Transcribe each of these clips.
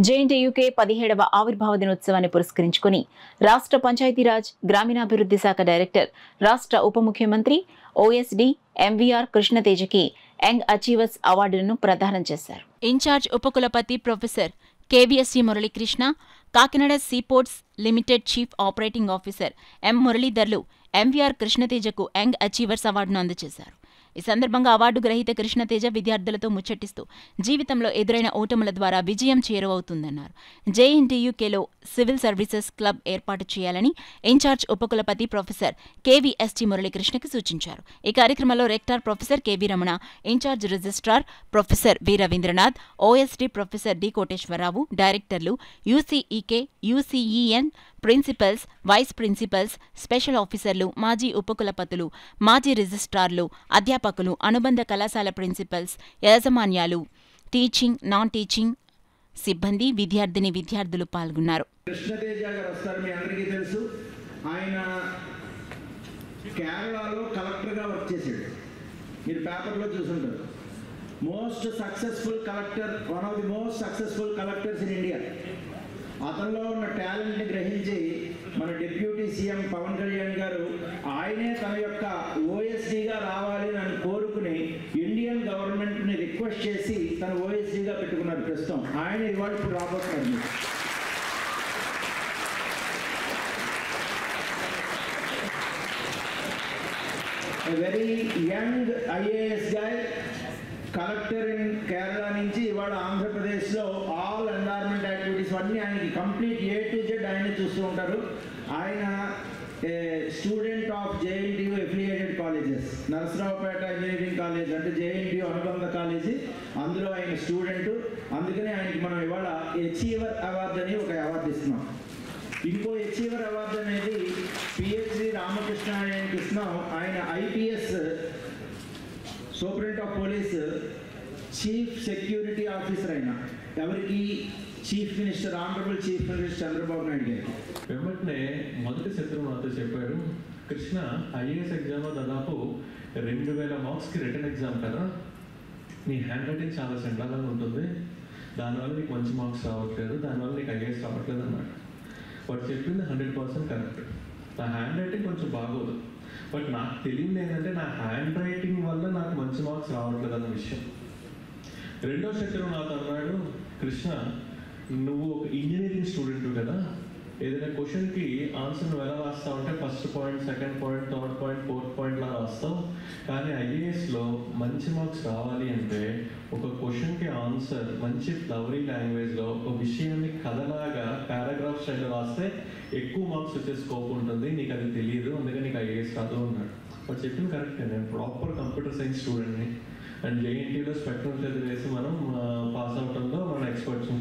JNTUK 17వ ఆవిర్భావ దినోత్సవాన్ని పురస్కరించుకుని రాష్ట్ర పంచాయతీరాజ్ గ్రామీణాభివృద్ధి శాఖ డైరెక్టర్, రాష్ట్ర ఉప ముఖ్యమంత్రి ఓఎస్డీ ఎంవీఆర్ కృష్ణతేజకి యంగ్ అచీవర్స్ అవార్డులను ప్రదానం చేశారు. ఇన్ఛార్జ్ ఉపకులపతి professor KVSC Muralikrishna, Kakinada seaports limited chief operating officer M మురళీధర్లు ఎంవీఆర్ కృష్ణతేజకు యంగ్ అచీవర్స్ అవార్డును అందజేశారు. ఈ సందర్భంగా అవార్డు గ్రహీత కృష్ణతేజ విద్యార్థులతో ముచ్చటిస్తూ జీవితంలో ఎదురైన ఓటముల ద్వారా విజయం చేరువవుతుందన్నారు. జేఎన్టీయూకేలో సివిల్ సర్వీసెస్ క్లబ్ ఏర్పాటు చేయాలని ఇన్ఛార్జ్ ఉపకులపతి ప్రొఫెసర్ కేవీఎస్టీ మురళీకృష్ణకి సూచించారు. ఈ కార్యక్రమంలో rector professor KV Ramana, incharge registrar professor V Rabindranath, OSD professor D Koteswararao, డైరెక్టర్లు, యూసీఈకే, యూసీఈఎన్, ప్రిన్సిపల్స్, వైస్ ప్రిన్సిపల్స్, స్పెషల్ ఆఫీసర్లు, మాజీ ఉపకులపతులు, మాజీ రిజిస్ట్రార్లు, అధ్యాపకులు, అనుబంధ కళాశాల ప్రిన్సిపల్స్, యాజమాన్యాలు, టీచింగ్, నాన్ టీచింగ్ సిబ్బంది, విద్యార్థులు పాల్గొన్నారు. కృష్ణతేజ గారు వస్తారు, మీ అందరికీ తెలుసు. ఆయన కేరళలో కలెక్టర్గా వర్క్ చేశాడు. మీరు పేపర్లో చూసుంటారు. Most successful collector, one of the most successful collectors in India. అతనిలో ఉన్న టాలెంట్ని గ్రహించి మన డిప్యూటీ సీఎం పవన్ కళ్యాణ్ గారు ఆయనే తన యొక్క ఓఎస్డీగా రావాలి అని కోరుకుని ఇండియన్ గవర్నమెంట్ని రిక్వెస్ట్ చేసి తన ఓఎస్డీగా పెట్టుకున్నారు. ప్రస్తుతం ఆయన ఇవాళ ఇప్పుడు రాబోతున్నారు. Very young IAS guy, collector in Kerala నుంచి ఇవాళ ఆంధ్రప్రదేశ్లో ఆల్ ఎన్వైర్న్మెంట్ యాక్టివిటీస్ అన్నీ ఆయనకి కంప్లీట్ A to Z ఆయన చూస్తూ ఉంటారు. ఆయన student of JNTU affiliated colleges, Narasaraopet engineering college అంటే జేఎన్టీయూ అనుబంధ కాలేజీ, అందులో ఆయన స్టూడెంట్. అందుకని ఆయనకి మనం ఇవాళ అచీవర్ అవార్డు అని ఒక అవార్డు ఇస్తున్నాం. ఇంకో అచీవర్ అవార్డు అనేది పిహెచ్డి రామకృష్ణ ఆయనకి ఇస్తున్నాం. ఆయన IPS superintendent of police chief security officer. అయినా ఎవరికి? Chief minister, honourable chief minister Chandrababu Naidu గారికి. వెంబటనే మొదటి శత్రువు నాతో చెప్పారు, కృష్ణ ఐఏఎస్ ఎగ్జామ్లో దాదాపు 2000 మార్క్స్కి రిటర్న్ ఎగ్జామ్ కదా, నీ హ్యాండ్ రైటింగ్ చాలా చండాలంగా ఉంటుంది, దానివల్ల నీకు మంచి మార్క్స్ రావట్లేదు, దానివల్ల నీకు ఐఏఎస్ రావట్లేదు అన్నాడు. వాడు చెప్పింది 100% కరెక్ట్. నా హ్యాండ్ రైటింగ్ కొంచెం బాగోదు, బట్ నాకు తెలియదు ఏంటంటే నా హ్యాండ్ రైటింగ్ వల్ల నాకు మంచి మార్క్స్ రావట్లేదు అన్న విషయం. రెండో శత్రువు నాతో అన్నాడు, కృష్ణ నువ్వు ఒక ఇంజనీరింగ్ స్టూడెంట్ కదా, ఏదైనా క్వశ్చన్కి ఆన్సర్ నువ్వు ఎలా రాస్తావు అంటే first point, second point, third point, fourth point లా రాస్తావు. కానీ ఐఏఎస్లో మంచి మార్క్స్ రావాలి అంటే ఒక క్వశ్చన్కి ఆన్సర్ మంచి ఫ్లవరీ లాంగ్వేజ్లో ఒక విషయాన్ని కథలాగా పారాగ్రాఫ్ స్టైల్లో రాస్తే ఎక్కువ మార్క్స్ వచ్చే స్కోప్ ఉంటుంది, నీకు అది తెలియదు, అందుకని నీకు ఐఏఎస్ రాదు అన్నాడు. వాడు చెప్పింది కరెక్టే. నేను ప్రాపర్ కంప్యూటర్ సైన్స్ స్టూడెంట్ని అండ్ జేఎన్టీయూలో స్పెక్ట్రమ్ చదివేసి మనం పాస్ అవటంలో మనం ఎక్స్పర్ట్స్.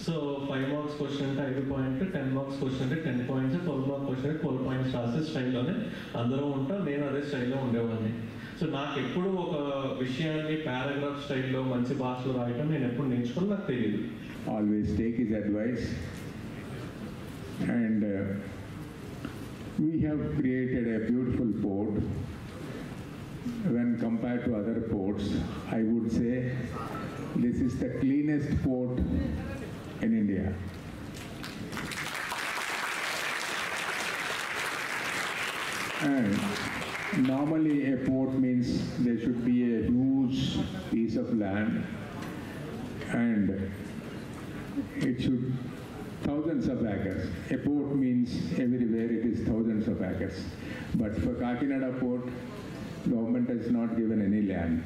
సో 5 మార్క్స్ క్వశ్చన్ అంటే 5 పాయింట్, 10 మార్క్స్ క్వశ్చన్ అంటే 10 పాయింట్స్, 12 మార్క్స్ క్వశ్చన్ అంటే 12 పాయింట్స్ రాసే స్టైల్లోనే అందరూ ఉంటాం. నేను అదే స్టైల్లో ఉండేవాడిని. సో నాకు ఎప్పుడు ఒక విషయాన్ని పారాగ్రాఫ్ స్టైల్లో మంచి భాషలో రాయటం నేను ఎప్పుడు నేర్చుకుని నాకు తెలియదు. Always take his advice and we have created a beautiful port. When compared to other ports, I would say this is the cleanest port in India. And normally a port means there should be a huge piece of land and it should thousands of acres. A port means everywhere it is thousands of acres. But for Kakinada port, government has not given any land.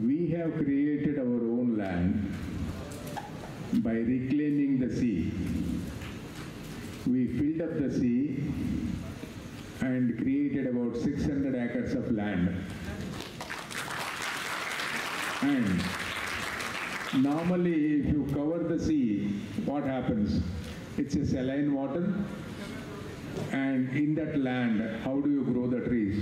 We have created our own land by reclaiming the sea. We filled up the sea and created about 600 acres of land. And normally if you cover the sea, what happens? It's a saline water, and in that land, how do you grow the trees?